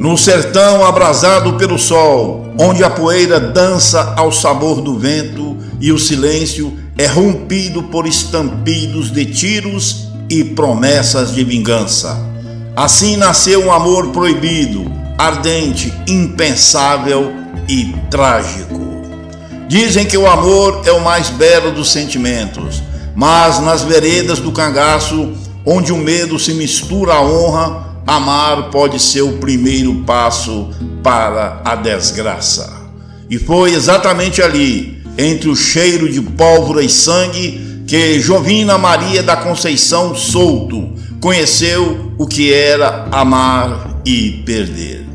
No sertão abrasado pelo sol, onde a poeira dança ao sabor do vento e o silêncio é rompido por estampidos de tiros e promessas de vingança. Assim nasceu um amor proibido, ardente, impensável e trágico. Dizem que o amor é o mais belo dos sentimentos, mas nas veredas do cangaço, onde o medo se mistura à honra, amar pode ser o primeiro passo para a desgraça. E foi exatamente ali, entre o cheiro de pólvora e sangue, que Jovina Maria da Conceição Souto conheceu o que era amar e perder.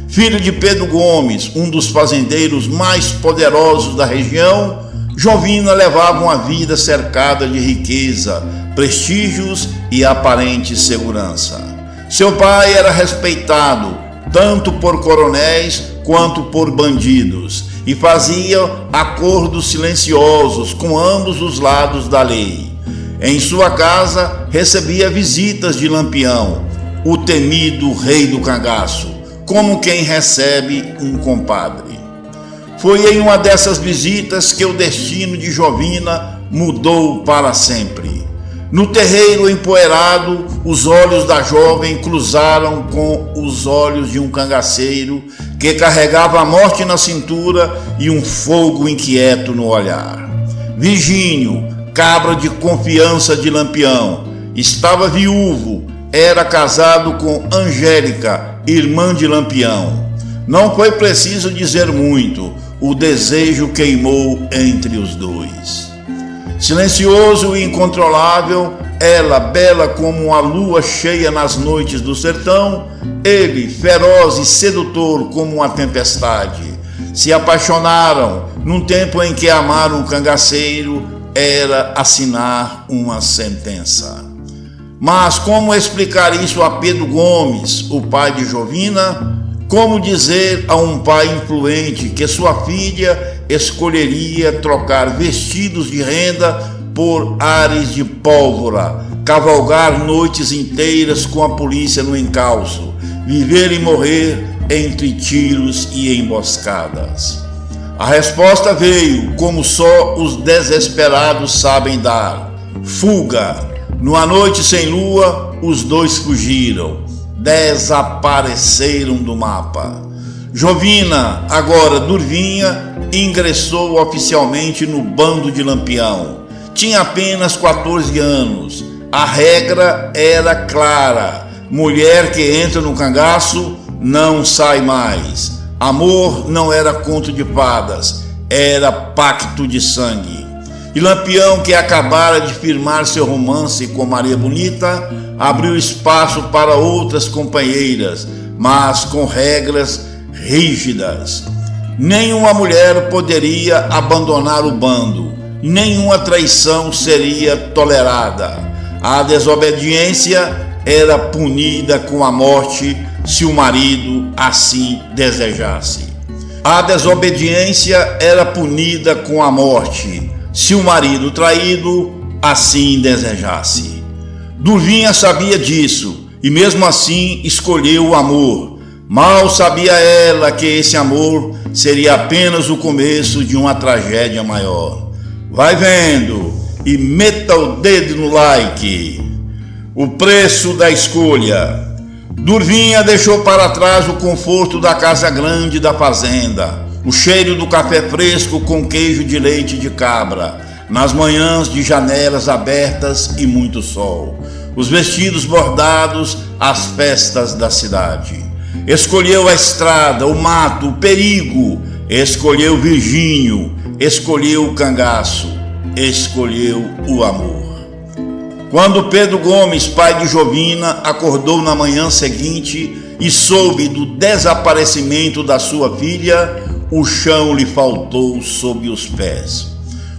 Filho de Pedro Gomes, um dos fazendeiros mais poderosos da região, Jovina levava uma vida cercada de riqueza, prestígios e aparente segurança. Seu pai era respeitado tanto por coronéis quanto por bandidos e fazia acordos silenciosos com ambos os lados da lei. Em sua casa recebia visitas de Lampião, o temido rei do cangaço, como quem recebe um compadre. Foi em uma dessas visitas que o destino de Jovina mudou para sempre. No terreiro empoeirado, os olhos da jovem cruzaram com os olhos de um cangaceiro que carregava a morte na cintura e um fogo inquieto no olhar. Virgínio, cabra de confiança de Lampião, estava viúvo, era casado com Angélica, irmã de Lampião. Não foi preciso dizer muito, o desejo queimou entre os dois. Silencioso e incontrolável, ela bela como a lua cheia nas noites do sertão, ele feroz e sedutor como uma tempestade. Se apaixonaram num tempo em que amar um cangaceiro era assinar uma sentença. Mas como explicar isso a Pedro Gomes, o pai de Jovina? Como dizer a um pai influente que sua filha escolheria trocar vestidos de renda por ares de pólvora, cavalgar noites inteiras com a polícia no encalço, viver e morrer entre tiros e emboscadas? A resposta veio, como só os desesperados sabem dar: fuga. Numa noite sem lua, os dois fugiram, desapareceram do mapa. Jovina, agora Durvinha, ingressou oficialmente no bando de Lampião. Tinha apenas 14 anos. A regra era clara: mulher que entra no cangaço não sai mais. Amor não era conto de fadas, era pacto de sangue. E Lampião, que acabara de firmar seu romance com Maria Bonita, abriu espaço para outras companheiras, mas com regras rígidas. Nenhuma mulher poderia abandonar o bando, nenhuma traição seria tolerada. A desobediência era punida com a morte se o marido assim desejasse. A desobediência era punida com a morte se o marido traído assim desejasse. Durvinha sabia disso e mesmo assim escolheu o amor. Mal sabia ela que esse amor seria apenas o começo de uma tragédia maior. Vai vendo e meta o dedo no like. O preço da escolha. Durvinha deixou para trás o conforto da casa grande da fazenda, o cheiro do café fresco com queijo de leite de cabra, nas manhãs de janelas abertas e muito sol, os vestidos bordados, as festas da cidade. Escolheu a estrada, o mato, o perigo, escolheu Virgínio, escolheu o cangaço, escolheu o amor. Quando Pedro Gomes, pai de Jovina, acordou na manhã seguinte e soube do desaparecimento da sua filha, o chão lhe faltou sob os pés.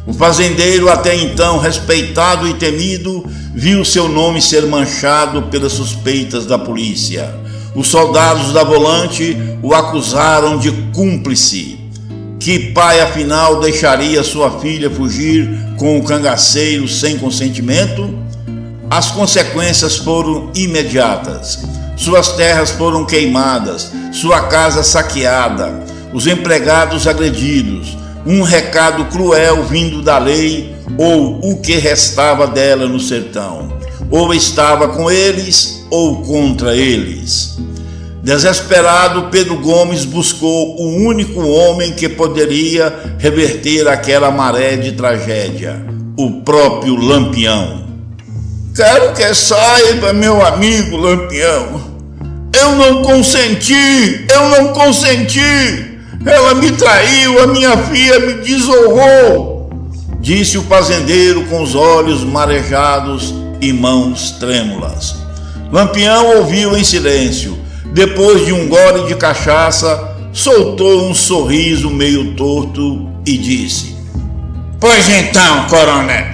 O fazendeiro, até então respeitado e temido, viu seu nome ser manchado pelas suspeitas da polícia. Os soldados da volante o acusaram de cúmplice. Que pai, afinal, deixaria sua filha fugir com o cangaceiro sem consentimento? as consequências foram imediatas. Suas terras foram queimadas, sua casa saqueada, os empregados agredidos, um recado cruel vindo da lei ou o que restava dela no sertão. Ou estava com eles ou contra eles. Desesperado, Pedro Gomes buscou o único homem que poderia reverter aquela maré de tragédia, o próprio Lampião. Quero que saiba, meu amigo Lampião, eu não consenti. Ela me traiu, a minha filha me desonrou, disse o fazendeiro com os olhos marejados e mãos trêmulas. Lampião ouviu em silêncio. Depois de um gole de cachaça, soltou um sorriso meio torto e disse: Pois então, coronel,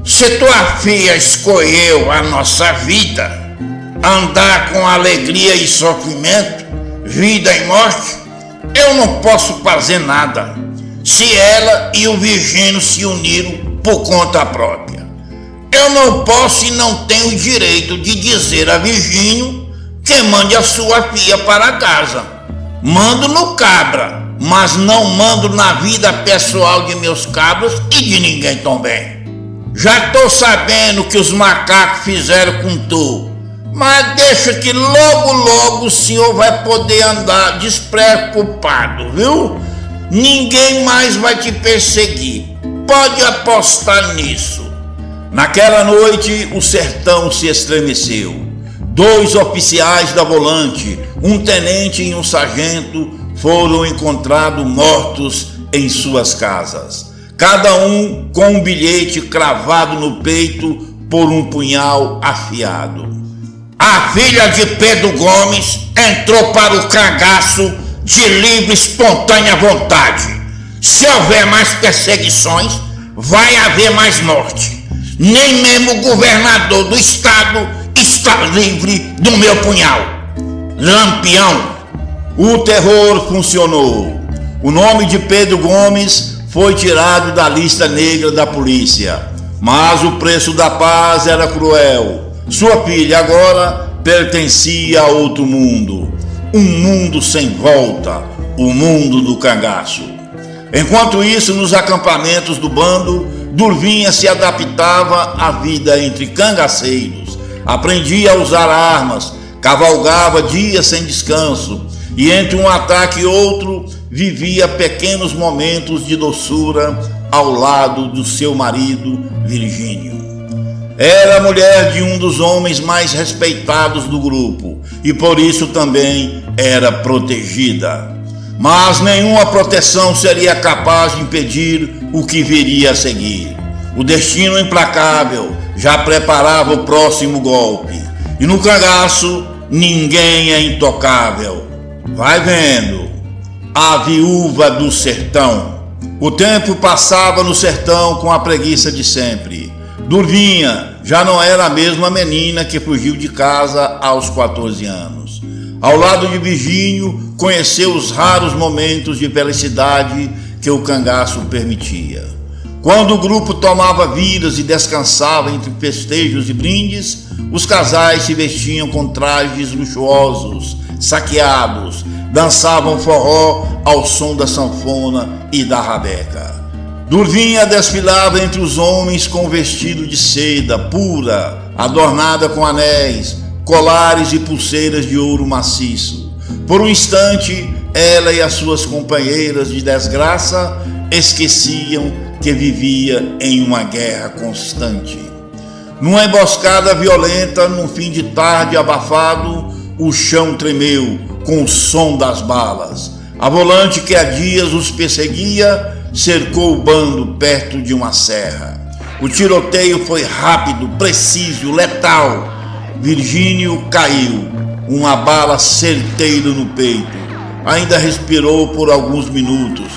se tua filha escolheu a nossa vida, andar com alegria e sofrimento, vida e morte, eu não posso fazer nada se ela e o Virgínio se uniram por conta própria. Eu não posso e não tenho o direito de dizer a Virgínio que mande a sua filha para casa. Mando no cabra, mas não mando na vida pessoal de meus cabras e de ninguém também. Já tô sabendo que os macacos fizeram com tu, mas deixa que logo o senhor vai poder andar despreocupado, viu? Ninguém mais vai te perseguir, pode apostar nisso. Naquela noite o sertão se estremeceu. 2 oficiais da Volante, um tenente e um sargento, foram encontrados mortos em suas casas, cada um com um bilhete cravado no peito por um punhal afiado. A filha de Pedro Gomes entrou para o cangaço de livre e espontânea vontade. Se houver mais perseguições, vai haver mais morte. Nem mesmo o governador do estado está livre do meu punhal. Lampião. O terror funcionou. O nome de Pedro Gomes foi tirado da lista negra da polícia, mas o preço da paz era cruel. Sua filha agora pertencia a outro mundo, um mundo sem volta, o mundo do cangaço. Enquanto isso, nos acampamentos do bando, Durvinha se adaptava à vida entre cangaceiros, aprendia a usar armas, cavalgava dias sem descanso e entre um ataque e outro vivia pequenos momentos de doçura ao lado do seu marido Virgínio. Era a mulher de um dos homens mais respeitados do grupo e por isso também era protegida. Mas nenhuma proteção seria capaz de impedir o que viria a seguir. O destino implacável já preparava o próximo golpe. E no cangaço, ninguém é intocável. Vai vendo. A viúva do sertão. O tempo passava no sertão com a preguiça de sempre. Durvinha já não era a mesma menina que fugiu de casa aos 14 anos. Ao lado de Virgínio, conheceu os raros momentos de felicidade que o cangaço permitia. Quando o grupo tomava vidas e descansava entre festejos e brindes, os casais se vestiam com trajes luxuosos, saqueados, dançavam forró ao som da sanfona e da rabeca. Durvinha desfilava entre os homens com vestido de seda pura, adornada com anéis, colares e pulseiras de ouro maciço. Por um instante, ela e as suas companheiras de desgraça esqueciam que vivia em uma guerra constante. Numa emboscada violenta, num fim de tarde abafado, o chão tremeu com o som das balas. A Volante, que há dias os perseguia, cercou o bando perto de uma serra. O tiroteio foi rápido, preciso, letal. Virgínio caiu, uma bala certeira no peito. Ainda respirou por alguns minutos,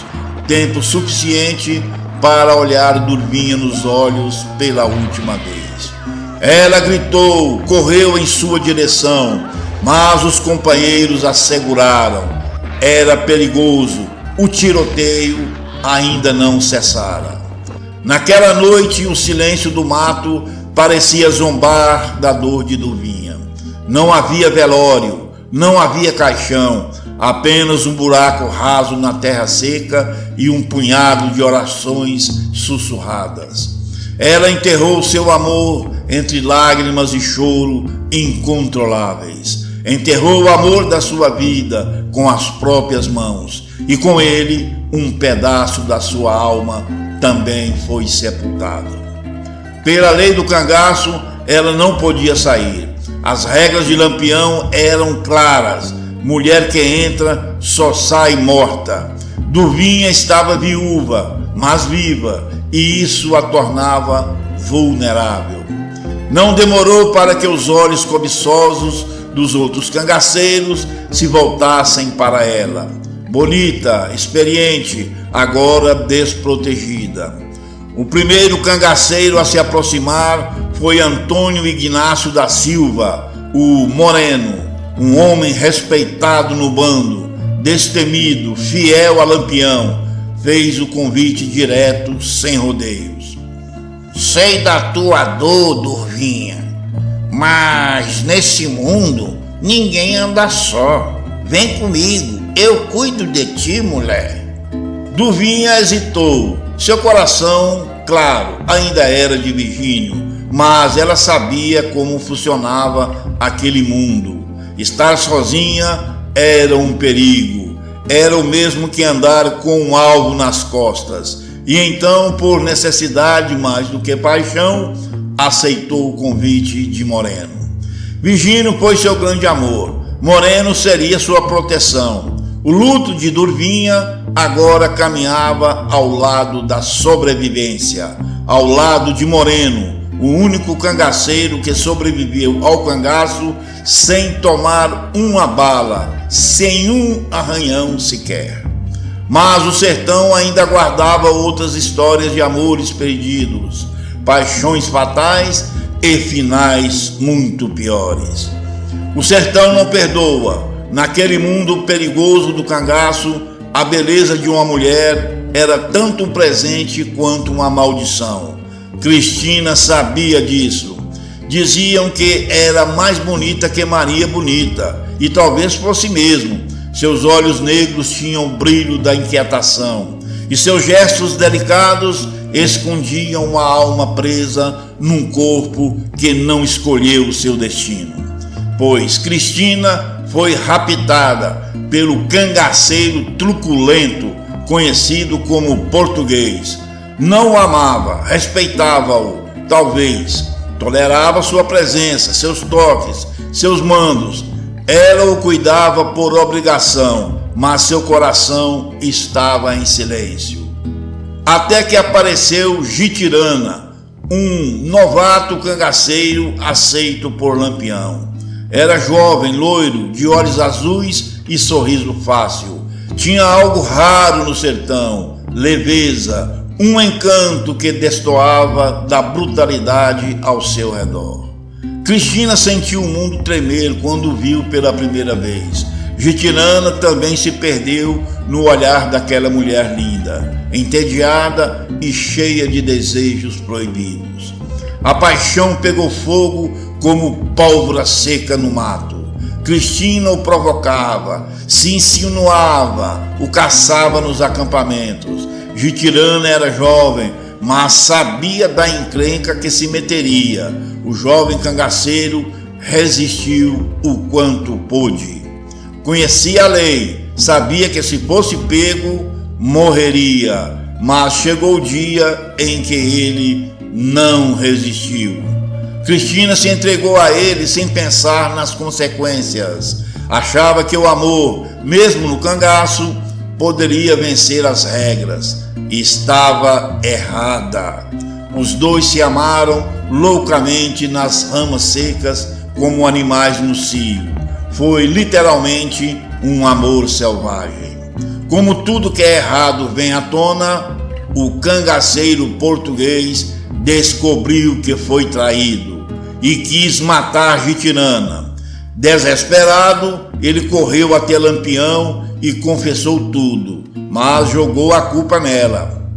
tempo suficiente para olhar Durvinha nos olhos pela última vez. Ela gritou, correu em sua direção, mas os companheiros a seguraram. Era perigoso, o tiroteio ainda não cessara. Naquela noite, o silêncio do mato parecia zombar da dor de Durvinha. Não havia velório, não havia caixão, apenas um buraco raso na terra seca e um punhado de orações sussurradas. Ela enterrou seu amor entre lágrimas e choro incontroláveis. Enterrou o amor da sua vida com as próprias mãos, e com ele um pedaço da sua alma também foi sepultado. Pela lei do cangaço, ela não podia sair. As regras de Lampião eram claras: mulher que entra só sai morta. Durvinha estava viúva, mas viva, e isso a tornava vulnerável. Não demorou para que os olhos cobiçosos dos outros cangaceiros se voltassem para ela. Bonita, experiente, agora desprotegida. O primeiro cangaceiro a se aproximar foi Antônio Ignácio da Silva, o Moreno, um homem respeitado no bando, destemido, fiel a Lampião. Fez o convite direto, sem rodeios. Sei da tua dor, Durvinha, mas nesse mundo ninguém anda só. Vem comigo, eu cuido de ti, mulher. Durvinha hesitou. Seu coração, claro, ainda era de Virgínio, mas ela sabia como funcionava aquele mundo. Estar sozinha era um perigo. Era o mesmo que andar com um alvo nas costas. E então, por necessidade mais do que paixão, aceitou o convite de Moreno. Virgínio foi seu grande amor. Moreno seria sua proteção. O luto de Durvinha agora caminhava ao lado da sobrevivência, ao lado de Moreno, o único cangaceiro que sobreviveu ao cangaço sem tomar uma bala, sem um arranhão sequer. Mas o sertão ainda guardava outras histórias de amores perdidos, paixões fatais e finais muito piores. O sertão não perdoa. Naquele mundo perigoso do cangaço, a beleza de uma mulher era tanto um presente quanto uma maldição. Cristina sabia disso. Diziam que era mais bonita que Maria Bonita, e talvez fosse mesmo. Seus olhos negros tinham o brilho da inquietação, e seus gestos delicados escondiam uma alma presa num corpo que não escolheu o seu destino. Pois Cristina foi raptada pelo cangaceiro truculento, conhecido como Português. Não o amava, respeitava-o, talvez, tolerava sua presença, seus toques, seus mandos. Ela o cuidava por obrigação, mas seu coração estava em silêncio. Até que apareceu Jitirana, um novato cangaceiro aceito por Lampião. Era jovem, loiro, de olhos azuis e sorriso fácil. Tinha algo raro no sertão, leveza, um encanto que destoava da brutalidade ao seu redor. Cristina sentiu o mundo tremer quando o viu pela primeira vez. Jitirana também se perdeu no olhar daquela mulher linda, entediada e cheia de desejos proibidos. A paixão pegou fogo como pólvora seca no mato. Cristina o provocava, se insinuava, o caçava nos acampamentos. Jitirana era jovem, mas sabia da encrenca que se meteria. O jovem cangaceiro resistiu o quanto pôde. Conhecia a lei, sabia que se fosse pego, morreria, mas chegou o dia em que ele não resistiu. Cristina se entregou a ele sem pensar nas consequências. Achava que o amor, mesmo no cangaço, poderia vencer as regras. Estava errada. Os dois se amaram loucamente nas ramas secas como animais no cio. Foi literalmente um amor selvagem. Como tudo que é errado vem à tona, o cangaceiro português descobriu que foi traído e quis matar Jitirana. Desesperado, ele correu até Lampião e confessou tudo, mas jogou a culpa nela.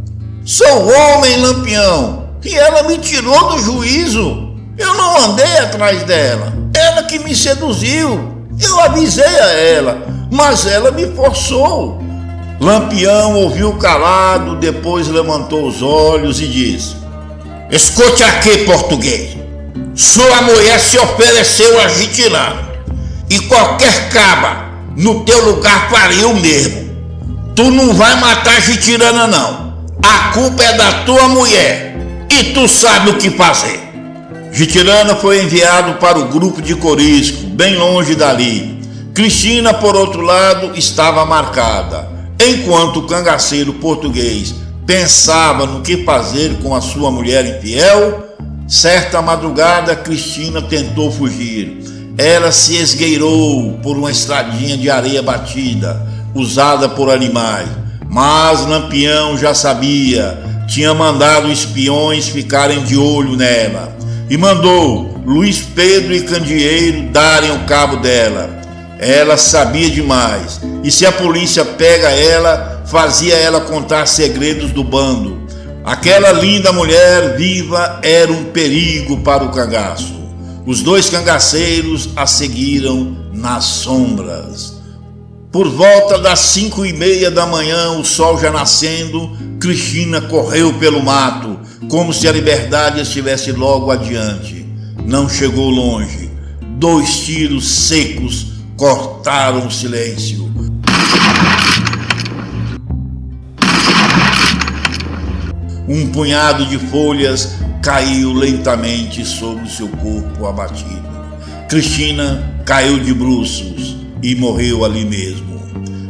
Sou homem, Lampião, e ela me tirou do juízo. Eu não andei atrás dela. Ela que me seduziu. Eu avisei a ela, mas ela me forçou. Lampião ouviu calado, depois levantou os olhos e disse: escute aqui, português. Sua mulher se ofereceu a Gitilano, e qualquer caba no teu lugar faria o mesmo. Tu não vai matar Gitilana, não. A culpa é da tua mulher, e tu sabe o que fazer. Gitilana foi enviado para o grupo de Corisco, bem longe dali. Cristina, por outro lado, estava marcada. Enquanto o cangaceiro português pensava no que fazer com a sua mulher infiel, certa madrugada Cristina tentou fugir. Ela se esgueirou por uma estradinha de areia batida, usada por animais. Mas Lampião já sabia, tinha mandado espiões ficarem de olho nela e mandou Luiz Pedro e Candeeiro darem o cabo dela. Ela sabia demais, e se a polícia pega ela, fazia ela contar segredos do bando. Aquela linda mulher viva era um perigo para o cangaço. Os dois cangaceiros a seguiram nas sombras. Por volta das 5:30 da manhã, o sol já nascendo, Cristina correu pelo mato, como se a liberdade estivesse logo adiante. Não chegou longe. 2 tiros secos cortaram o silêncio. Um punhado de folhas caiu lentamente sobre o seu corpo abatido. Cristina caiu de bruços e morreu ali mesmo.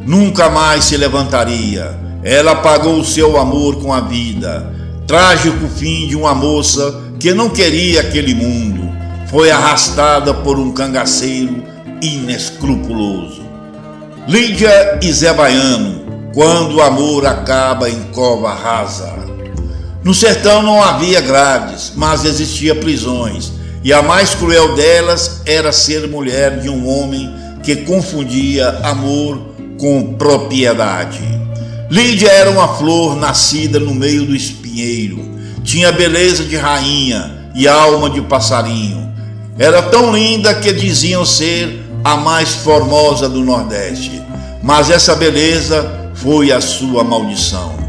Nunca mais se levantaria. Ela pagou o seu amor com a vida. Trágico fim de uma moça que não queria aquele mundo. Foi arrastada por um cangaceiro inescrupuloso. Lídia e Zé Baiano, quando o amor acaba em cova rasa. No sertão não havia grades, mas existiam prisões, e a mais cruel delas era ser mulher de um homem que confundia amor com propriedade. Lídia era uma flor nascida no meio do espinheiro, tinha beleza de rainha e alma de passarinho. Era tão linda que diziam ser a mais formosa do Nordeste, mas essa beleza foi a sua maldição.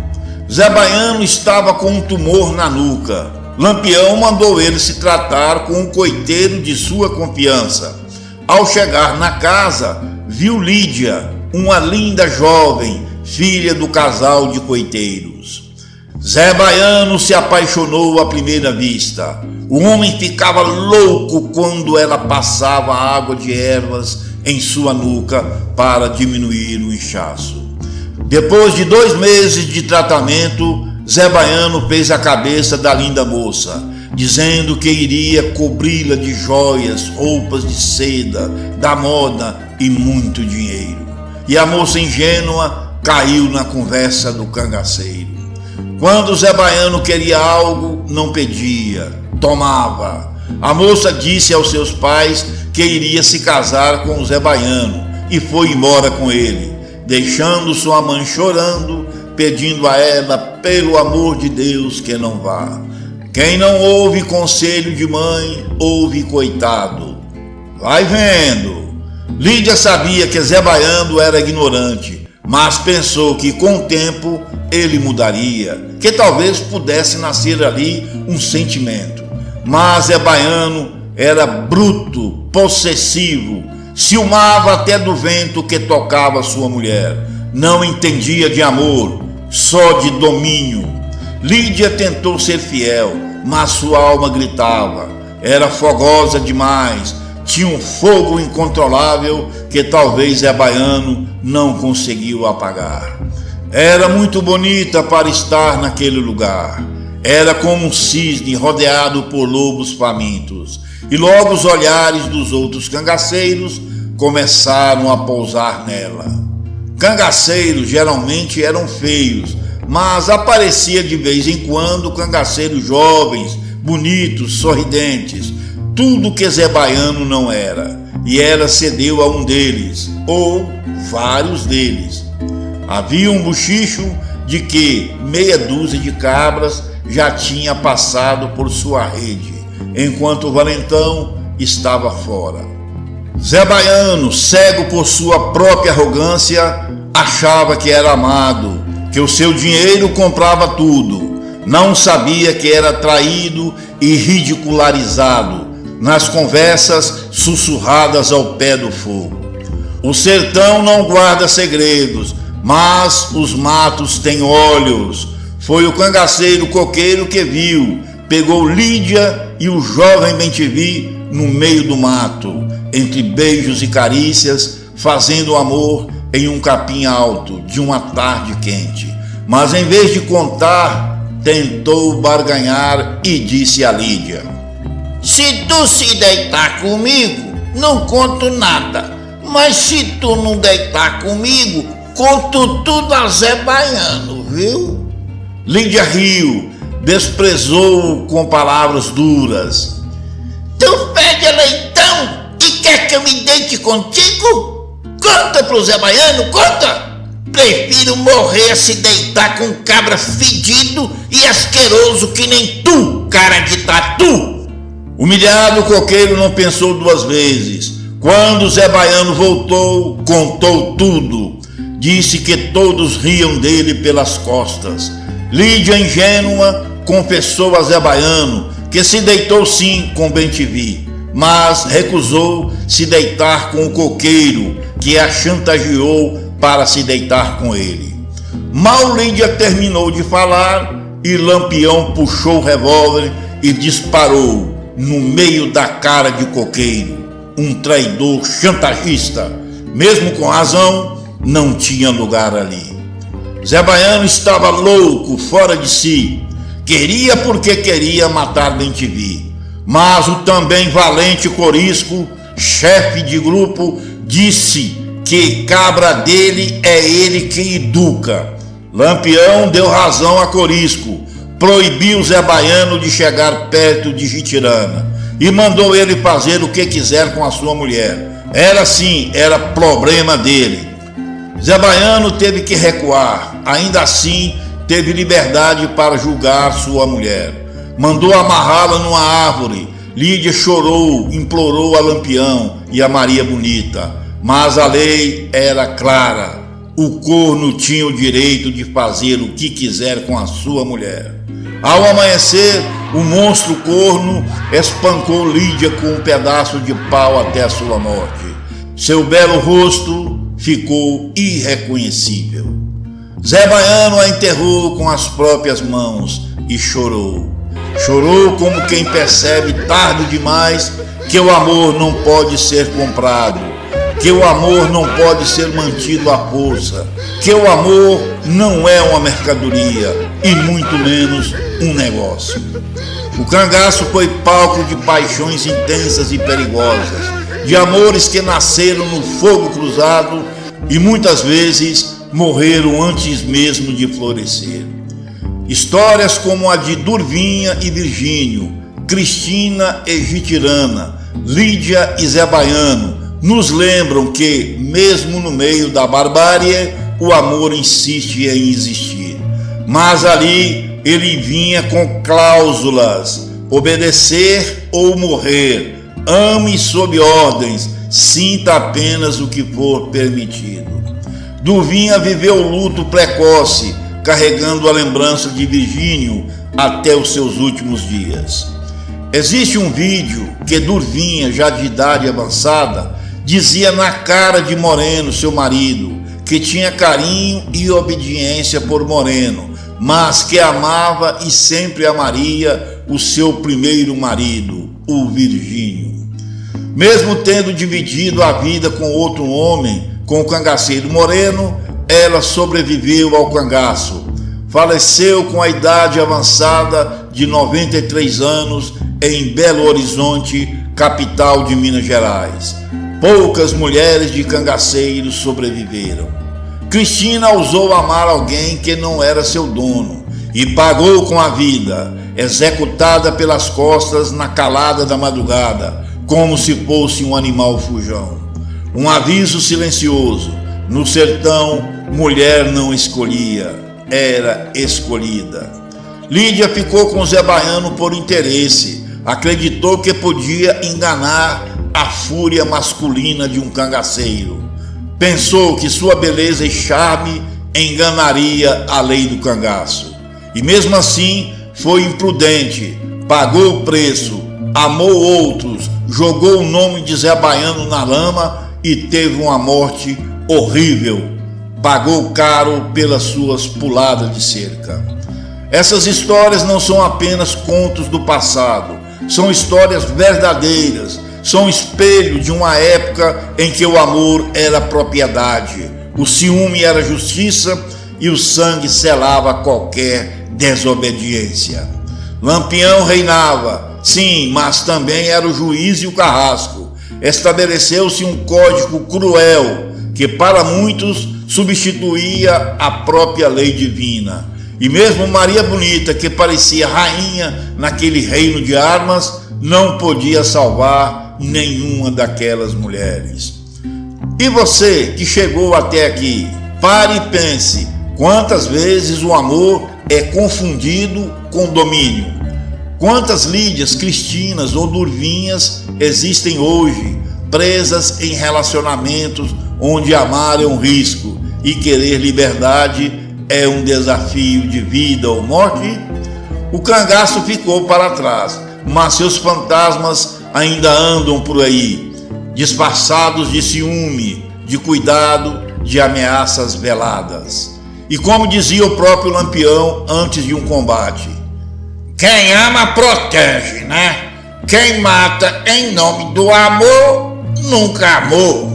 Zé Baiano estava com um tumor na nuca. Lampião mandou ele se tratar com um coiteiro de sua confiança. Ao chegar na casa, viu Lídia, uma linda jovem, filha do casal de coiteiros. Zé Baiano se apaixonou à primeira vista. O homem ficava louco quando ela passava água de ervas em sua nuca para diminuir o inchaço. Depois de 2 meses de tratamento, Zé Baiano fez a cabeça da linda moça, dizendo que iria cobri-la de joias, roupas de seda, da moda e muito dinheiro. E a moça ingênua caiu na conversa do cangaceiro. Quando Zé Baiano queria algo, não pedia, tomava. A moça disse aos seus pais que iria se casar com o Zé Baiano e foi embora com ele, deixando sua mãe chorando, pedindo a ela, pelo amor de Deus, que não vá. Quem não ouve conselho de mãe, ouve coitado. Vai vendo. Lídia sabia que Zé Baiano era ignorante, mas pensou que com o tempo ele mudaria, que talvez pudesse nascer ali um sentimento. Mas Zé Baiano era bruto, possessivo, ciumava até do vento que tocava sua mulher. Não entendia de amor, só de domínio. Lídia tentou ser fiel, mas sua alma gritava. Era fogosa demais, tinha um fogo incontrolável que talvez Zé Baiano não conseguiu apagar. Era muito bonita para estar naquele lugar. Era como um cisne rodeado por lobos famintos. E logo os olhares dos outros cangaceiros começaram a pousar nela. Cangaceiros geralmente eram feios, mas aparecia de vez em quando cangaceiros jovens, bonitos, sorridentes. Tudo que Zé Baiano não era. E ela cedeu a um deles, ou vários deles. Havia um bochicho de que meia dúzia de cabras já tinha passado por sua rede. enquanto o valentão estava fora. Zé Baiano, cego por sua própria arrogância, achava que era amado, que o seu dinheiro comprava tudo. Não sabia que era traído e ridicularizado nas conversas sussurradas ao pé do fogo. O sertão não guarda segredos, mas os matos têm olhos. Foi o cangaceiro coqueiro que viu, pegou Lídia e o jovem Bem-te-vi no meio do mato, entre beijos e carícias, fazendo amor em um capim alto de uma tarde quente. Mas em vez de contar, tentou barganhar e disse a Lídia: se tu se deitar comigo, não conto nada, mas se tu não deitar comigo, conto tudo a Zé Baiano, viu? Lídia riu, desprezou-o com palavras duras. Tu pede leitão e quer que eu me deite contigo? Conta pro Zé Baiano, conta! Prefiro morrer a se deitar com um cabra fedido e asqueroso que nem tu, cara de tatu! Humilhado, o coqueiro não pensou duas vezes. Quando Zé Baiano voltou, contou tudo. Disse que todos riam dele pelas costas. Lídia, ingênua, confessou a Zé Baiano que se deitou sim com Bem-te-vi, mas recusou se deitar com o coqueiro, que a chantageou para se deitar com ele. Mal Lídia terminou de falar e Lampião puxou o revólver e disparou no meio da cara de coqueiro. Um traidor chantagista, mesmo com razão, não tinha lugar ali. Zé Baiano estava louco, fora de si. Queria porque queria matar Bem-te-vi. Mas o também valente Corisco, chefe de grupo, disse que cabra dele é ele quem educa. Lampião deu razão a Corisco, proibiu Zé Baiano de chegar perto de Jitirana e mandou ele fazer o que quiser com a sua mulher. Era problema dele. Zé Baiano teve que recuar, ainda assim teve liberdade para julgar sua mulher. Mandou amarrá-la numa árvore. Lídia chorou, implorou a Lampião e a Maria Bonita, mas a lei era clara. O corno tinha o direito de fazer o que quiser com a sua mulher. Ao amanhecer, o monstro corno espancou Lídia com um pedaço de pau até a sua morte. Seu belo rosto ficou irreconhecível. Zé Baiano a enterrou com as próprias mãos e chorou. Chorou como quem percebe tarde demais que o amor não pode ser comprado, que o amor não pode ser mantido à força, que o amor não é uma mercadoria e muito menos um negócio. O cangaço foi palco de paixões intensas e perigosas, de amores que nasceram no fogo cruzado e muitas vezes morreram antes mesmo de florescer. Histórias como a de Durvinha e Virgínio, Cristina e Jitirana, Lídia e Zé Baiano nos lembram que, mesmo no meio da barbárie, o amor insiste em existir. Mas ali ele vinha com cláusulas: obedecer ou morrer, ame sob ordens, sinta apenas o que for permitido. Durvinha viveu o luto precoce, carregando a lembrança de Virgínio até os seus últimos dias. Existe um vídeo que Durvinha, já de idade avançada, dizia na cara de Moreno, seu marido, que tinha carinho e obediência por Moreno, mas que amava e sempre amaria o seu primeiro marido, o Virgínio. Mesmo tendo dividido a vida com outro homem, com o cangaceiro Moreno, ela sobreviveu ao cangaço. Faleceu com a idade avançada de 93 anos em Belo Horizonte, capital de Minas Gerais. Poucas mulheres de cangaceiros sobreviveram. Cristina ousou amar alguém que não era seu dono e pagou com a vida, executada pelas costas na calada da madrugada, como se fosse um animal fujão. Um aviso silencioso: no sertão, mulher não escolhia, era escolhida. Lídia ficou com Zé Baiano por interesse, acreditou que podia enganar a fúria masculina de um cangaceiro. Pensou que sua beleza e charme enganaria a lei do cangaço. E mesmo assim foi imprudente, pagou o preço, amou outros, jogou o nome de Zé Baiano na lama e teve uma morte horrível. Pagou caro pelas suas puladas de cerca. Essas histórias não são apenas contos do passado, são histórias verdadeiras, são espelho de uma época em que o amor era propriedade, o ciúme era justiça e o sangue selava qualquer desobediência. Lampião reinava, sim, mas também era o juiz e o carrasco. Estabeleceu-se um código cruel que para muitos substituía a própria lei divina. E mesmo Maria Bonita, que parecia rainha naquele reino de armas, não podia salvar nenhuma daquelas mulheres. E você que chegou até aqui, pare e pense, quantas vezes o amor é confundido com domínio? Quantas Lídias, Cristinas ou Durvinhas existem hoje, presas em relacionamentos onde amar é um risco e querer liberdade é um desafio de vida ou morte? O cangaço ficou para trás, mas seus fantasmas ainda andam por aí, disfarçados de ciúme, de cuidado, de ameaças veladas. E como dizia o próprio Lampião antes de um combate: quem ama protege, né? Quem mata em nome do amor nunca amou.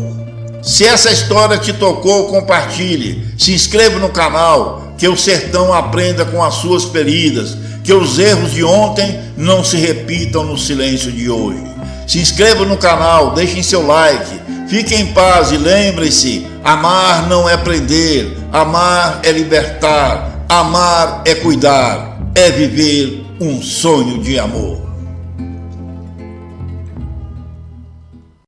Se essa história te tocou, compartilhe, se inscreva no canal, que o sertão aprenda com as suas feridas, que os erros de ontem não se repitam no silêncio de hoje. Se inscreva no canal, deixem seu like, fiquem em paz e lembrem-se, amar não é prender, amar é libertar, amar é cuidar, é viver um sonho de amor.